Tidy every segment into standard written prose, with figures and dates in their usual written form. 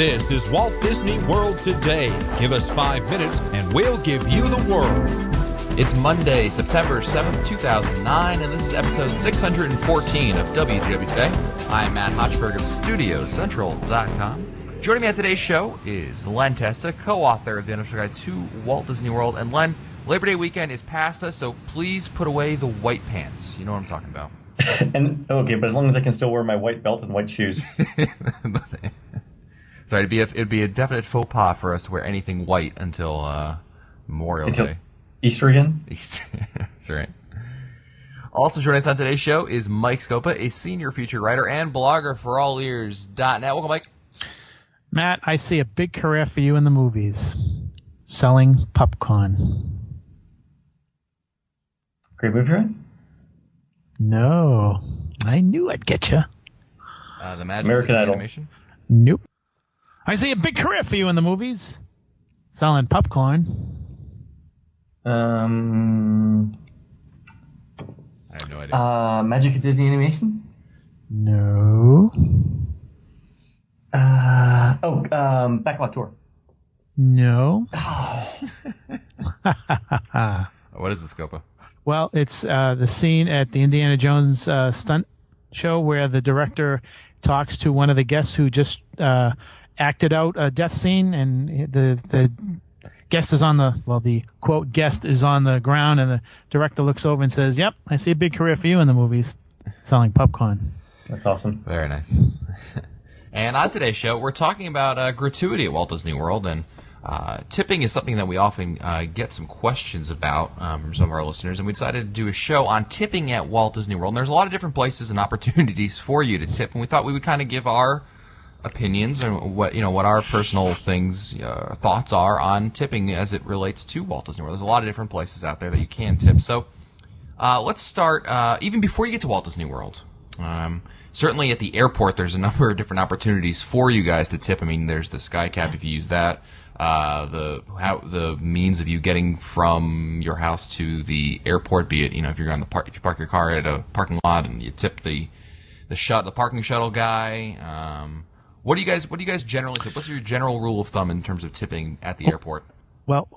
This is Walt Disney World Today. Give us 5 minutes and we'll give you the world. It's Monday, September 7th, 2009, and this is episode 614 of WDW Today. I'm Matt Hochberg of StudioCentral.com. Joining me on today's show is Len Testa, co-author of the Unofficial Guide to Walt Disney World. And Len, Labor Day weekend is past us, so please put away the white pants. You know what I'm talking about. And okay, but as long as I can still wear my white belt and white shoes. Sorry, it'd be a definite faux pas for us to wear anything white until Memorial Day. Easter again? That's right. Also joining us on today's show is Mike Scopa, a senior feature writer and blogger for allears.net. Welcome, Mike. Matt, I see a big career for you in the movies. Selling popcorn. Great movie, right? No. I knew I'd get you. The Magic American Idol. Animation? Nope. I see a big career for you in the movies. Selling popcorn. I have no idea. Magic at Disney Animation? No. Backlot Tour. No. What is the Scopa? Well, it's the scene at the Indiana Jones stunt show where the director talks to one of the guests who just acted out a death scene, and the guest is on the quote guest is on the ground, and the director looks over and says, "Yep, I see a big career for you in the movies, selling popcorn." That's awesome. Very nice. And on today's show, we're talking about gratuity at Walt Disney World, and tipping is something that we often get some questions about from some of our listeners, and we decided to do a show on tipping at Walt Disney World. And there's a lot of different places and opportunities for you to tip, and we thought we would kind of give our opinions and what our personal thoughts are on tipping as it relates to Walt Disney World. There's a lot of different places out there that you can tip. So let's start even before you get to Walt Disney World. Certainly at the airport, there's a number of different opportunities for you guys to tip. I mean, there's the SkyCap if you use that. The means of you getting from your house to the airport, be it if you're on if you park your car at a parking lot and you tip the parking shuttle guy. What do you guys generally tip? What's your general rule of thumb in terms of tipping at the airport? Well,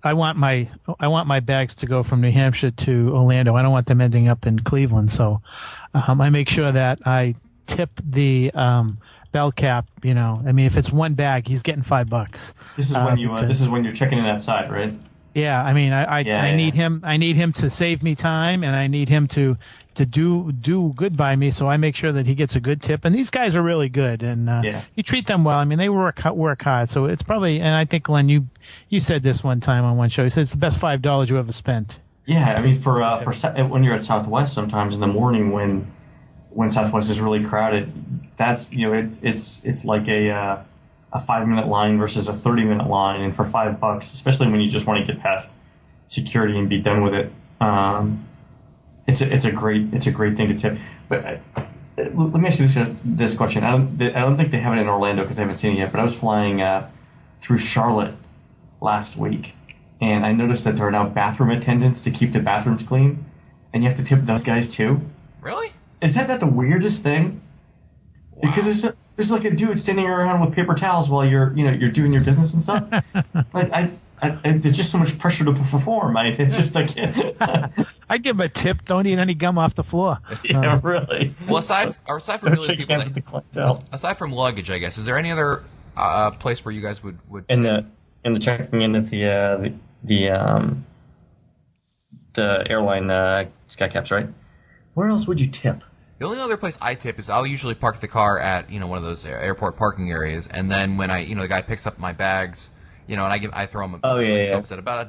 I want my bags to go from New Hampshire to Orlando. I don't want them ending up in Cleveland, so I make sure that I tip the bell cap. I mean, if it's one bag, he's getting $5. This is when this is when you're checking in outside, right? Yeah, I mean, I need him. I need him to save me time, and I need him to do good by me. So I make sure that he gets a good tip. And these guys are really good, and you treat them well. I mean, they work hard. So it's probably. And I think, Len, you said this one time on one show. You said it's the best $5 you ever spent. Yeah, I mean, for when you're at Southwest, sometimes in the morning when Southwest is really crowded, that's it's like a 5-minute line versus a 30-minute line, and for $5, especially when you just want to get past security and be done with it, it's a great thing to tip. But let me ask you this question. I don't think they have it in Orlando because I haven't seen it yet. But I was flying through Charlotte last week, and I noticed that there are now bathroom attendants to keep the bathrooms clean, and you have to tip those guys too. Really? Is that not the weirdest thing? Wow. Because there's like a dude standing around with paper towels while you're doing your business and stuff. Like there's just so much pressure to perform. It's just like I give him a tip. Don't eat any gum off the floor. Yeah, really. Well, aside from really people aside from luggage, I guess, is there any other place where you guys would in the checking in at the airline SkyCaps, right? Where else would you tip? The only other place I tip is I'll usually park the car at one of those airport parking areas, and then when the guy picks up my bags, and I throw him at about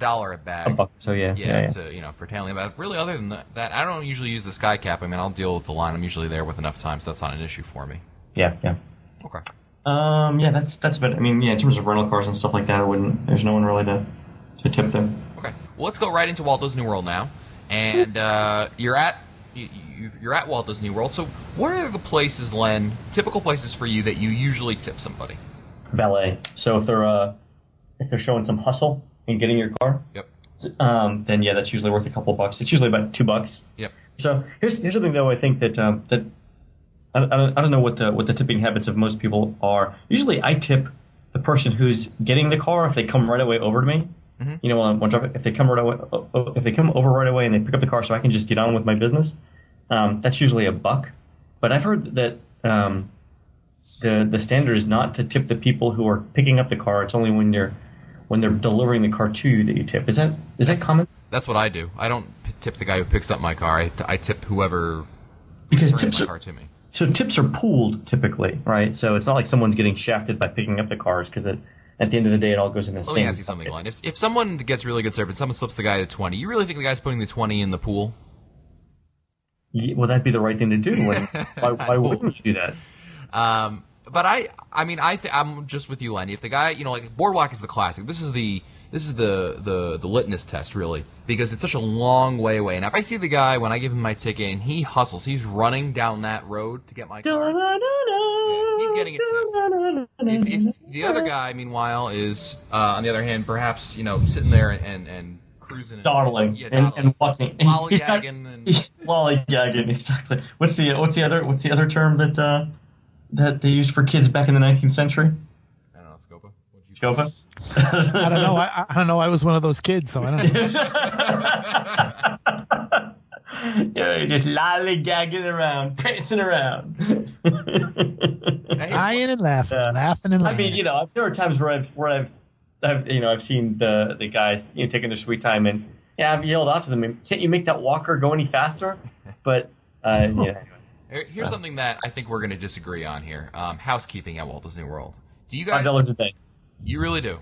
$1 a bag. $1, so yeah. To, for tailing. But really, other than that, I don't usually use the SkyCap. I mean, I'll deal with the line. I'm usually there with enough time, so that's not an issue for me. Yeah. Okay. That's about it. I mean, in terms of rental cars and stuff like that, there's no one really to tip them. Okay. Well, let's go right into Walt Disney World now, and you're at Walt Disney World. So what are the places, Len, typical places for you that you usually tip somebody? Valet. So if they're showing some hustle in getting your car, yep. Then that's usually worth a couple bucks. It's usually about $2. Yep. So here's something though I think that I don't know what the tipping habits of most people are. Usually, I tip the person who's getting the car if they come right away over to me. Mm-hmm. You know, when if they come right away, if they come over right away and they pick up the car, so I can just get on with my business. That's usually $1. But I've heard that the standard is not to tip the people who are picking up the car. It's only when they're delivering the car to you that you tip. Is that common? That's what I do. I don't tip the guy who picks up my car. I tip whoever because brings tips my car to me. So tips are pooled typically, right? So it's not like someone's getting shafted by picking up the cars because at the end of the day, it all goes in the same. Let me ask you something, Glenn. If someone gets really good service, someone slips the guy the 20, you really think the guy's putting the 20 in the pool? Yeah, well, that'd be the right thing to do. Why wouldn't you do that? But I'm just with you, Lenny. If the guy, like Boardwalk is the classic. This is the litmus test, really, because it's such a long way away. And if I see the guy when I give him my ticket and he hustles, he's running down that road to get my car. Yeah, he's getting it too. If the other guy, meanwhile, is on the other hand, perhaps sitting there and cruising, dawdling and walking, lollygagging, lollygagging. Exactly. What's the other term that they used for kids back in the 19th century? I don't know, Scopa. Scopa? I don't know. I don't know. I was one of those kids, so I don't know. You're just lollygagging around, prancing around. Dying and laughing, laughing and laughing. I mean, there are times where I've seen the guys taking their sweet time, and I've yelled out to them, "Can't you make that walker go any faster?" But Here's something that I think we're going to disagree on here. Housekeeping at Walt Disney World. Do you guys $5 a day? You really do?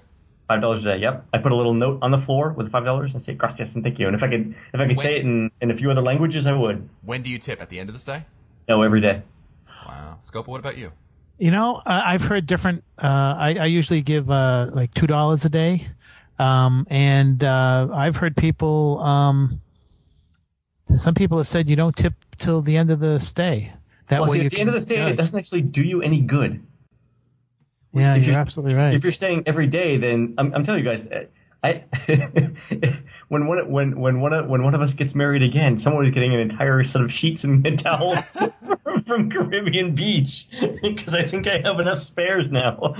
$5 a day. Yep. I put a little note on the floor with $5 and say gracias and thank you. And if I could say it in a few other languages, I would. When do you tip? At the end of the stay? No, every day. Wow. Scopa, what about you? I've heard different. I usually give like $2 a day, and I've heard people. Some people have said you don't tip till the end of the stay. At the end of the stay, it doesn't actually do you any good. Yeah, you're absolutely right. If you're staying every day, then I'm telling you guys, when one of us gets married again, someone is getting an entire set of sheets and towels from Caribbean Beach because I think I have enough spares now.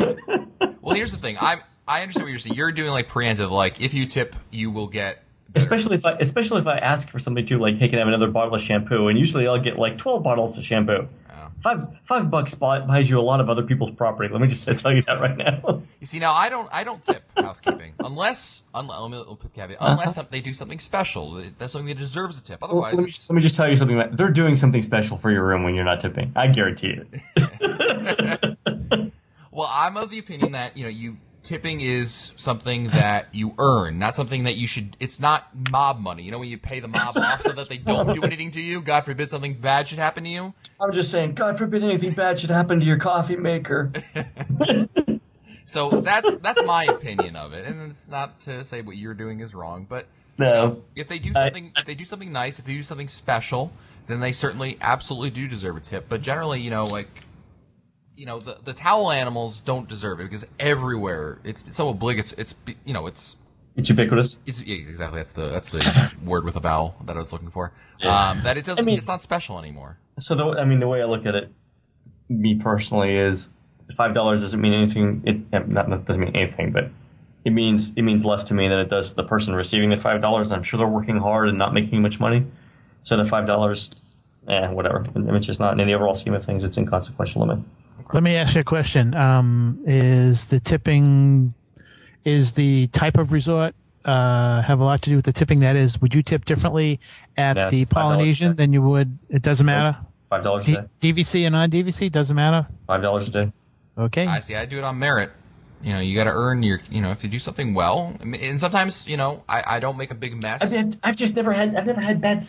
Well, here's the thing. I understand what you're saying. You're doing like preemptive, like if you tip, you will get. Especially if I ask for somebody to like, hey, can I have another bottle of shampoo? And usually I'll get like 12 bottles of shampoo. Oh. $5 buys you a lot of other people's property. Let me just tell you that right now. You see, now I don't tip housekeeping unless let me put the caveat, unless they do something special. That's something that deserves a tip. Otherwise, let me just tell you something. They're doing something special for your room when you're not tipping. I guarantee it. Well, I'm of the opinion that tipping is something that you earn, not something that you should. It's not mob money. When you pay the mob off so that they don't do anything to you. God forbid something bad should happen to you. I'm just saying, God forbid anything bad should happen to your coffee maker. So that's my opinion of it, and it's not to say what you're doing is wrong, but no. If they do something, if they do something nice, if they do something special, then they certainly absolutely do deserve a tip. But generally, the towel animals don't deserve it because everywhere it's so obligatory. It's ubiquitous. Exactly. That's the word with a vowel that I was looking for. Yeah. That it doesn't. It's not special anymore. So the way I look at it, me personally, is $5 doesn't mean anything. That doesn't mean anything, but it means less to me than it does to the person receiving the $5. I'm sure they're working hard and not making much money. So the $5, whatever. It's just not in the overall scheme of things. It's inconsequential to me. Let me ask you a question. Is the type of resort have a lot to do with the tipping? That is, would you tip differently at the Polynesian than you would? It doesn't matter? $5 a day. DVC and non-DVC, doesn't matter? $5 a day. Okay. I see. I do it on merit. You got to earn your, if you do something well, and sometimes, I don't make a big mess. I've never had bad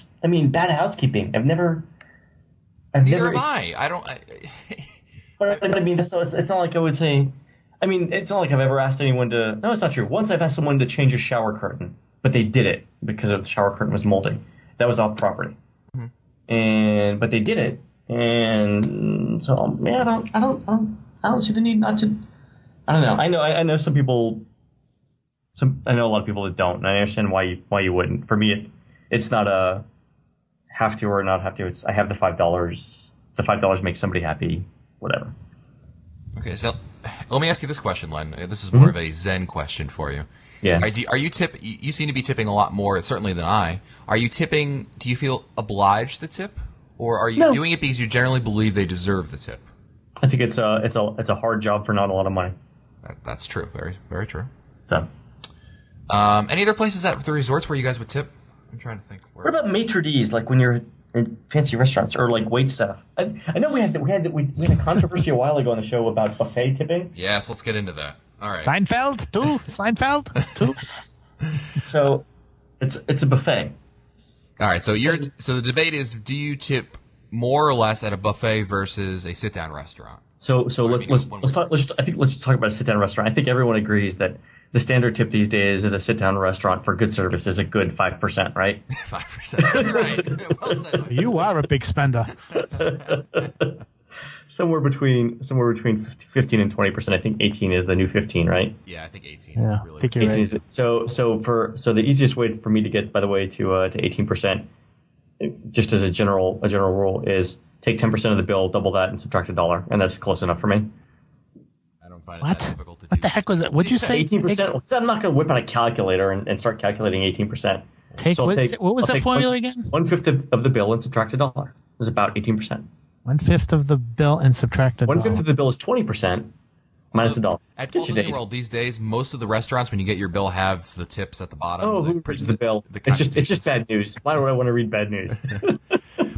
housekeeping. Neither have I don't. But so it's not like I would say. It's not like I've ever asked anyone to. No, it's not true. Once I've asked someone to change a shower curtain, but they did it because the shower curtain was moldy. That was off property, but they did it, and so I don't see the need not to. I don't know. I know some people. I know a lot of people that don't, and I understand why you wouldn't. For me, it's not a have to or not have to. It's I have the $5. the $5 makes somebody happy, whatever. Okay, so let me ask you this question, Len. This is more of a Zen question for you. Yeah. Are you tip? You seem to be tipping a lot more, certainly than I. Are you tipping? Do you feel obliged to tip, or are you doing it because you generally believe they deserve the tip? I think it's a hard job for not a lot of money. That's true. Very, very true. So, any other places at the resorts where you guys would tip? I'm trying to think. what about maitre d's? Like when you're in fancy restaurants or like wait staff. I know we had a controversy a while ago on the show about buffet tipping. Yes, let's get into that. All right. Seinfeld too. So, it's a buffet. All right. So the debate is: do you tip more or less at a buffet versus a sit-down restaurant? So let's talk. Let's talk about a sit-down restaurant. I think everyone agrees that the standard tip these days at a sit-down restaurant for good service is a good 5%, right? 5%. That's right. Well said. You are a big spender. somewhere between 15 and 20%. I think 18 is the new 15, right? Yeah, I think 18. Yeah, Is really I think you're 18 right. is so the easiest way for me to get, by the way, to 18%, just as a general rule, is take 10% of the bill, double that, and subtract $1, and that's close enough for me. I don't find it What? that difficult to do. What the heck was that? What'd you say? 18%. Well, 'cause I'm not going to whip out a calculator and start calculating 18%. What was the formula again? 1/5 of the bill and subtract $1 is about 18%. 1/5 of the bill and subtract $1. 1/5 of the bill is 20% minus $1. At Get Walt you Disney days. World these days, most of the restaurants, when you get your bill, have the tips at the bottom. Oh, who reads the bill? It's just bad news. Why do I want to read bad news?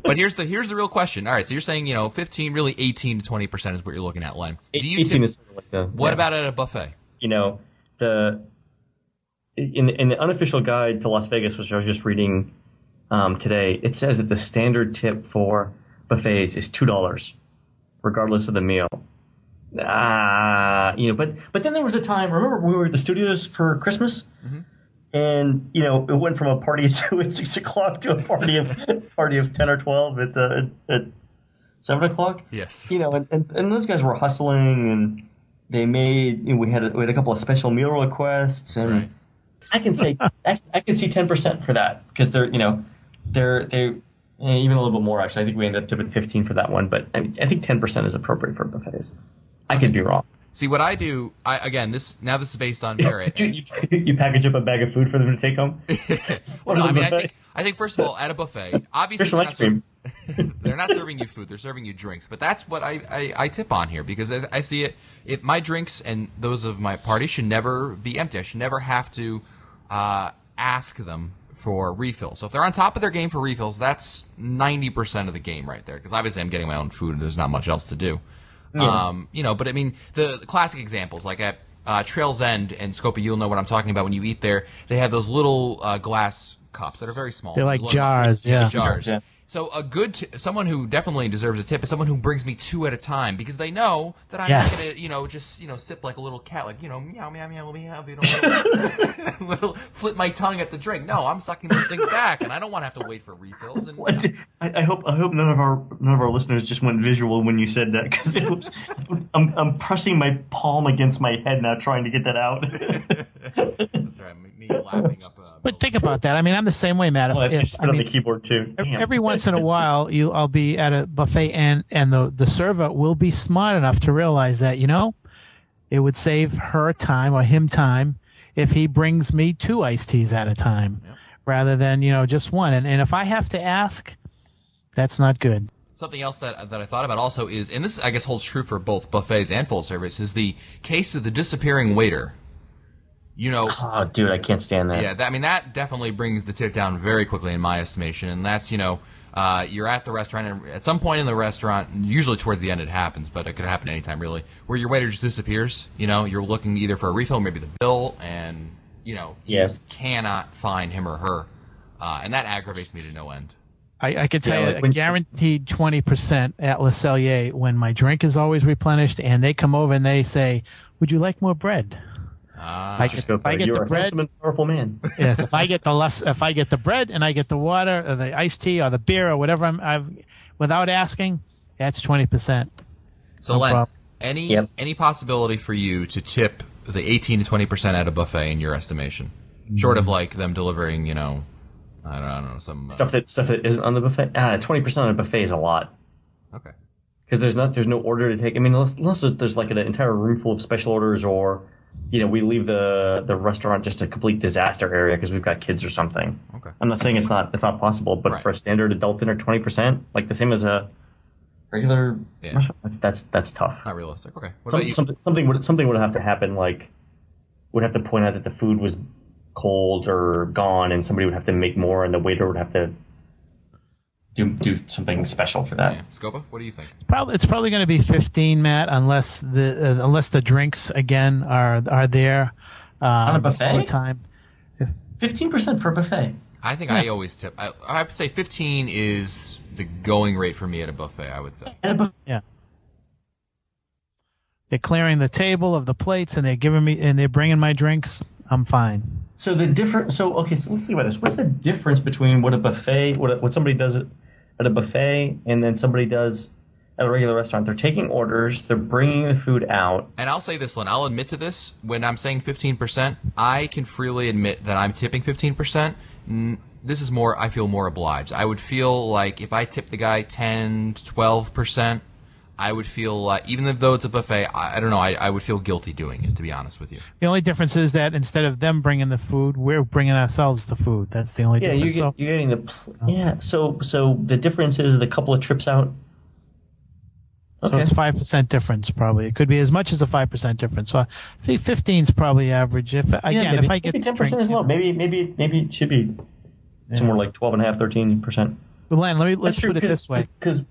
But here's the real question. All right, so you're saying 15, really 18 to 20% is what you're looking at, Len. Do you 18 tip, is sort of like the. what about at a buffet? In the unofficial guide to Las Vegas, which I was just reading today, it says that the standard tip for buffets is $2, regardless of the meal. But then there was a time. Remember when we were at the studios for Christmas, and it went from a party at 2 at 6 o'clock to a party of 10 or 12 at 7 o'clock. Yes. And those guys were hustling, and they made. We had a couple of special meal requests, and right. I can see 10% for that, because they're even a little bit more, actually. I think we ended up doing 15 for that one, but I think 10% is appropriate for buffets. I could be wrong. See, what I do, this is based on merit. You package up a bag of food for them to take home? I think first of all, at a buffet, obviously Here's some ice cream. they're not serving you food; they're serving you drinks. But that's what I tip on here, because I see it. My drinks and those of my party should never be empty. I should never have to ask them for refills. So if they're on top of their game for refills, that's 90% of the game right there. Because obviously I'm getting my own food and there's not much else to do. Yeah. But I mean, the classic examples, like at Trail's End and Scopa, you'll know what I'm talking about when you eat there. They have those little glass cups that are very small. They're like jars, yeah. Jars. Yeah. So someone who definitely deserves a tip is someone who brings me 2 at a time, because they know that I'm Yes. not gonna, just sip like a little cat, like meow meow meow, let me have little flip my tongue at the drink. No, I'm sucking those things back, and I don't want to have to wait for refills. And I hope none of our listeners just went visual when you said that, because I'm pressing my palm against my head now, trying to get that out. That's right, me lapping up. But think about that. I mean, I'm the same way, Matt. I spit on the keyboard too. Damn. Every once in a while, I'll be at a buffet, and the server will be smart enough to realize that it would save her time or him time if he brings me 2 iced teas at a time, rather than just one. And if I have to ask, that's not good. Something else that I thought about also is, and this I guess holds true for both buffets and full service, is the case of the disappearing waiter. Oh, dude, I can't stand that. Yeah, that definitely brings the tip down very quickly in my estimation. And that's, you're at the restaurant, and at some point in the restaurant, usually towards the end it happens, but it could happen anytime really, where your waiter just disappears. You're looking either for a refill, maybe the bill, and, you just cannot find him or her. And that aggravates me to no end. I could tell you a guaranteed 20% at Le Cellier when my drink is always replenished, and they come over and they say, "Would you like more bread?" You're a handsome and powerful man. Yes, if I get the bread and I get the water or the iced tea or the beer or whatever I've without asking, that's 20%. So, Len, any possibility for you to tip the 18 to 20% at a buffet in your estimation, short of like them delivering, I don't know, some stuff that isn't on the buffet? 20% on a buffet is a lot. Okay. because there's no order to take. I mean, unless there's like an entire room full of special orders, or we leave the restaurant just a complete disaster area because we've got kids or something. Okay. I'm not saying it's not possible, but Right. for a standard adult dinner, 20%, like the same as a regular restaurant, that's tough. Not realistic. Okay. What about you? Something would have to happen, like would have to point out that the food was cold or gone, and somebody would have to make more, and the waiter would have to do something special for that. Yeah. Scopa, what do you think? It's probably going to be 15, Matt, unless the drinks again are there On a buffet? all the time. 15% for a buffet. I think I always tip. I would say 15 is the going rate for me at a buffet, I would say. Yeah. They're clearing the table of the plates and they're bringing my drinks. I'm fine. So so let's think about this. What's the difference between what a buffet, what somebody does at a buffet and then somebody does at a regular restaurant? They're taking orders, they're bringing the food out. And I'll say this, Lynn, I'll admit to this. When I'm saying 15%, I can freely admit that I'm tipping 15%. This is I feel more obliged. I would feel like if I tip the guy 10 to 12%, I would feel like, even though it's a buffet, I don't know, I would feel guilty doing it, to be honest with you. The only difference is that instead of them bringing the food, we're bringing ourselves the food. That's the only difference. You're getting so the difference is the couple of trips out. So Okay. it's 5% difference probably. It could be as much as a 5% difference. So I think 15 is probably average. If I get maybe 10% is low. Maybe it should be somewhere like 12.5%, 13%. But Len, let's put it this way. Because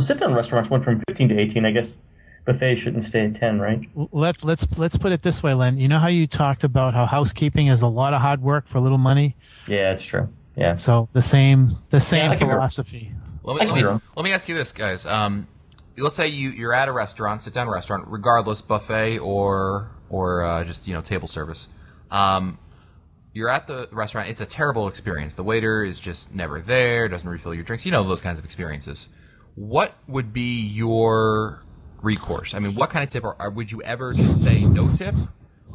sit-down restaurants went from 15 to 18. I guess buffets shouldn't stay at 10, right? Let's put it this way, Len. You know how you talked about how housekeeping is a lot of hard work for little money? Yeah, it's true. Yeah. So the same I can hear- philosophy. Let me ask you this, guys. Let's say you're at a restaurant, sit-down restaurant, regardless, buffet or just table service. You're at the restaurant. It's a terrible experience. The waiter is just never there, doesn't refill your drinks. Those kinds of experiences. What would be your recourse? I mean, what kind of tip? Or would you ever just say no tip?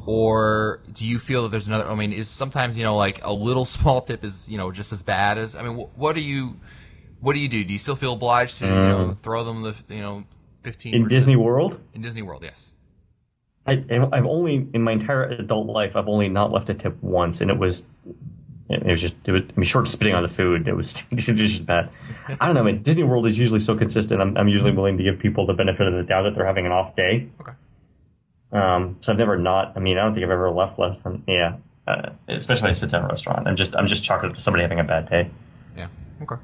Or do you feel that there's another? I mean, is sometimes like a little small tip is just as bad as? I mean, what do you do? Do you still feel obliged to throw them the 15%? In Disney World? In Disney World, yes. I've only, in my entire adult life, I've only not left a tip once, and it was short of spitting on the food. It was just bad. I don't know, man. Disney World is usually so consistent. I'm usually willing to give people the benefit of the doubt that they're having an off day. Okay. So I've never not. I mean, I don't think I've ever left less than especially at a sit-down restaurant. I'm just chalking it up to somebody having a bad day. Yeah. Okay.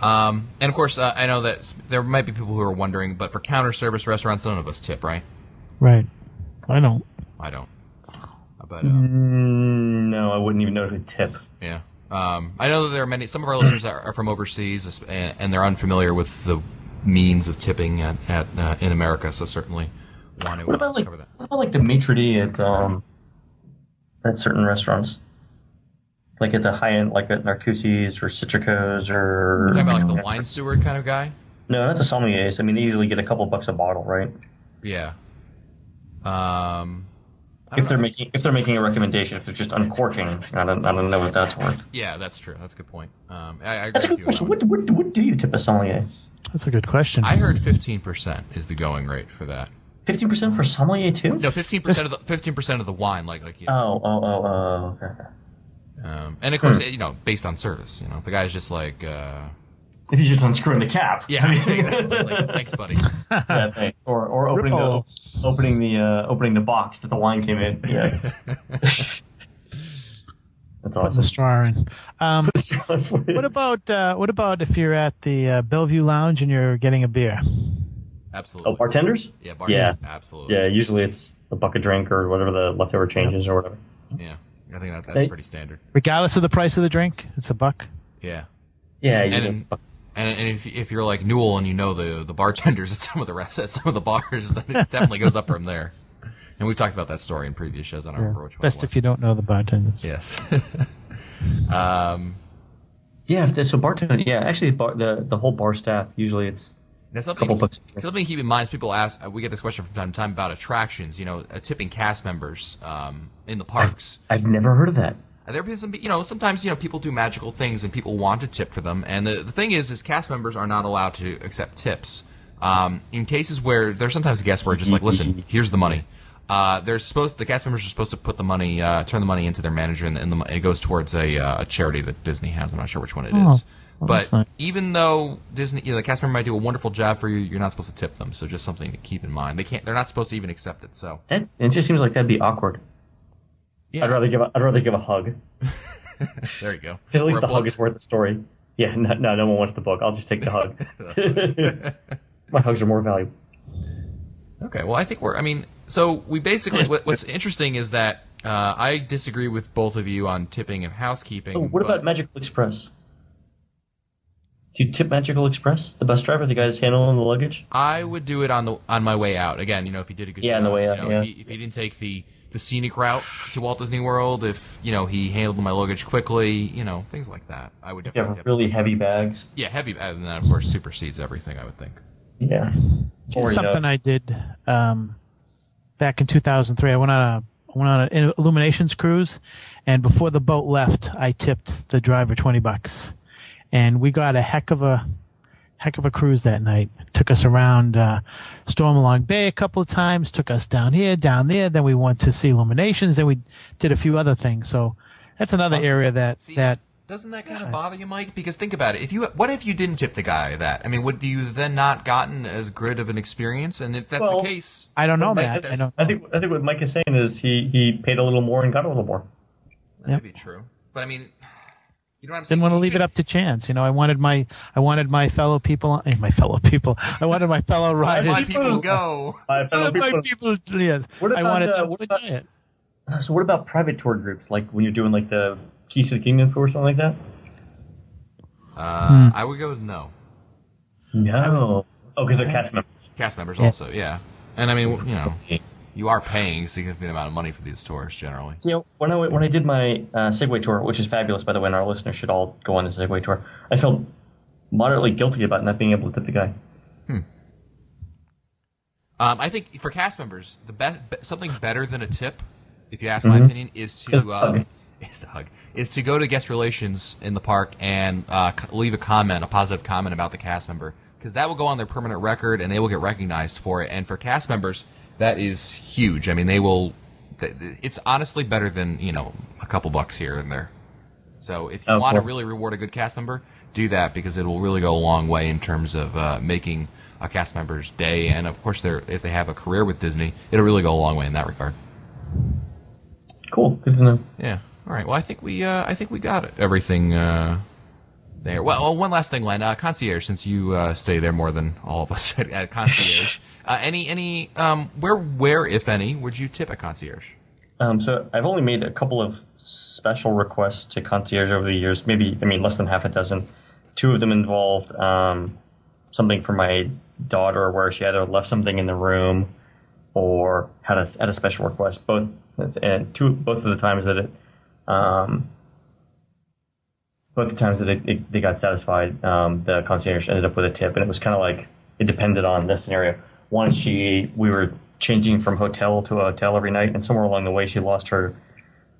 And of course, I know that there might be people who are wondering, but for counter service restaurants, none of us tip, right? Right. I don't. I don't. But No, I wouldn't even know who to tip. yeah. I know that there are some of our listeners are from overseas, and they're unfamiliar with the means of tipping in America. So certainly want to What about cover that. what about like the maitre d' at certain restaurants? Like at the high end, like at Narcoossee's or Citrico's or. You're talking about like the wine steward kind of guy? No, not the sommeliers. I mean, they usually get a couple bucks a bottle, right? Yeah. If they're making a recommendation, if they're just uncorking, I don't know what that's worth. Yeah, that's true. That's a good point. I agree That's a with good you question. on that. What do you tip a sommelier? That's a good question. I heard 15% is the going rate for that. 50% for sommelier too? No, 15% of the wine, like Okay. and of course, based on service. If the guy's just like, If he's just unscrewing the cap. yeah, exactly. Like, thanks, buddy. Yeah, thanks. Or opening the box that the wine came in. Yeah. That's Putting awesome. the straw in. What about if you're at the Bellevue Lounge and you're getting a beer? Absolutely. Oh, bartenders? Yeah, Yeah. absolutely. Yeah, usually it's a buck a drink or whatever the leftover changes or whatever. Yeah, I think that's pretty standard. Regardless of the price of the drink, it's $1. Yeah. Yeah, And usually. and if you're like Newell and you know the bartenders at some of the bars, then it definitely goes up from there. And we've talked about that story in previous shows. I don't remember which one. Best if you don't know the bartenders. Yes. So bartender. Yeah, actually, the whole bar staff usually it's That's couple bucks. something to keep in mind is people ask. We get this question from time to time about attractions. Tipping cast members in the parks. I've never heard of that. There be some, sometimes people do magical things and people want to tip for them. And the thing is cast members are not allowed to accept tips. In cases where there's sometimes guests where just like, listen, here's the money. The cast members are supposed to put the money, turn the money into their manager, and it goes towards a charity that Disney has. I'm not sure which one it is. Well, but nice. even though Disney, the cast member might do a wonderful job for you, you're not supposed to tip them. So just something to keep in mind. They're not supposed to even accept it. So It just seems like that'd be awkward. yeah. I'd rather give a hug, There you go. because at least Or the a hug book. is worth the story. Yeah, no one wants the book. I'll just take the hug. My hugs are more valuable. Okay, well, I think so we basically, what's interesting is that I disagree with both of you on tipping and housekeeping. Oh, what but about Magical Express? Do you tip Magical Express, the bus driver, the guy that's handling the luggage? I would do it on my way out. Again, if he did a good job. Yeah, on the way out, yeah. If he didn't take the scenic route to Walt Disney World, if, he handled my luggage quickly, things like that. I would You definitely have really heavy bags. Yeah, heavy, and that, of course, supersedes everything, I would think. Yeah. Or, Something I did back in 2003. I went on an Illuminations cruise, and before the boat left, I tipped the driver $20, and we got a heck of a cruise that night. Took us around Stormalong Bay a couple of times. Took us down here, down there. Then we went to see Illuminations. Then we did a few other things. So that's another area that. Doesn't that kind of bother you, Mike? Because think about it. What if you didn't tip the guy that? I mean, would you then not gotten as good of an experience? And if that's the case, I don't know, Matt. Matt. I think what Mike is saying is he paid a little more and got a little more. that would be true. But I mean, you know what I'm saying? Didn't want to leave it up to chance. I wanted my fellow people. I wanted my fellow riders. My people go. My fellow My people. people, yes. What I wanted about, them what to about, enjoy it. so what about private tour groups, like when you're doing like the Keys to the Kingdom tour or something like that? I would go with no. No. Oh, because they're cast members. Cast members also, yeah. And I mean, you are paying a significant amount of money for these tours generally. So when I did my Segway tour, which is fabulous by the way, and our listeners should all go on the Segway tour, I felt moderately guilty about not being able to tip the guy. I think for cast members, the best something better than a tip, if you ask my opinion, is to go to guest relations in the park and leave a positive comment about the cast member, because that will go on their permanent record and they will get recognized for it. And for cast members, that is huge. I mean, it's honestly better than a couple bucks here and there. So if you want to really reward a good cast member, do that, because it will really go a long way in terms of making a cast member's day. And of course, if they have a career with Disney, it'll really go a long way in that regard. Cool. Good to know. Yeah. All right. Well, I think we got it. Everything there. Well, one last thing, Len. Concierge, since you stay there more than all of us at Concierge. Where if any would you tip a Concierge? So I've only made a couple of special requests to Concierge over the years. Less than half a dozen. Two of them involved something for my daughter, where she either left something in the room or had a special request. Both of the times that they got satisfied, the concierge ended up with a tip, and it was kind of like it depended on the scenario. Once we were changing from hotel to a hotel every night, and somewhere along the way she lost her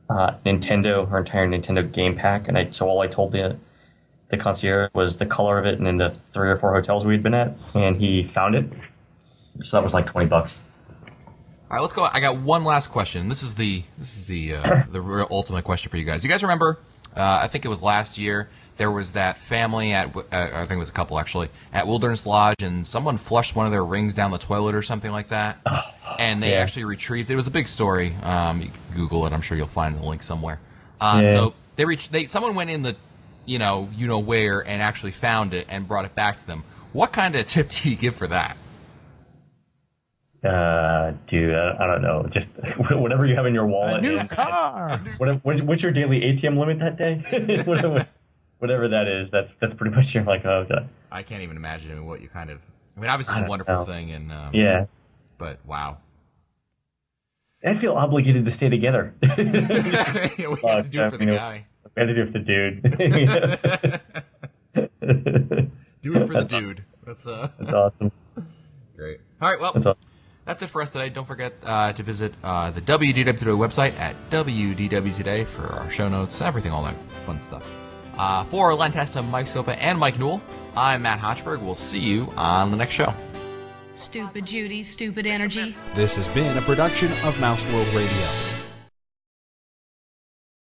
entire Nintendo game pack, and so all I told the concierge was the color of it and in the 3 or 4 hotels we'd been at, and he found it. So that was like $20. All right, let's go. I got one last question. This is the real ultimate question for you guys. You guys remember? I think it was last year. There was that family I think it was a couple actually, at Wilderness Lodge, and someone flushed one of their rings down the toilet or something like that, and they actually retrieved it. It was a big story. You can Google it. I'm sure you'll find the link somewhere. So someone went in the where and actually found it and brought it back to them. What kind of tip do you give for that? Dude, I don't know. Just whatever you have in your wallet. A new car. What's your daily ATM limit that day? whatever that is, that's pretty much your oh god. I can't even imagine what you kind of. Obviously it's a wonderful thing, and yeah. But wow. I feel obligated to stay together. We have to do it for the guy. We have to do it for the dude. Do it for the dude. That's awesome. Great. All right, well, that's it for us today. Don't forget to visit the WDW Today website at WDW Today for our show notes, everything, all that fun stuff. For Len Testa, Mike Scopa, and Mike Newell, I'm Matt Hochberg. We'll see you on the next show. Stupid Judy, stupid energy. This has been a production of Mouse World Radio.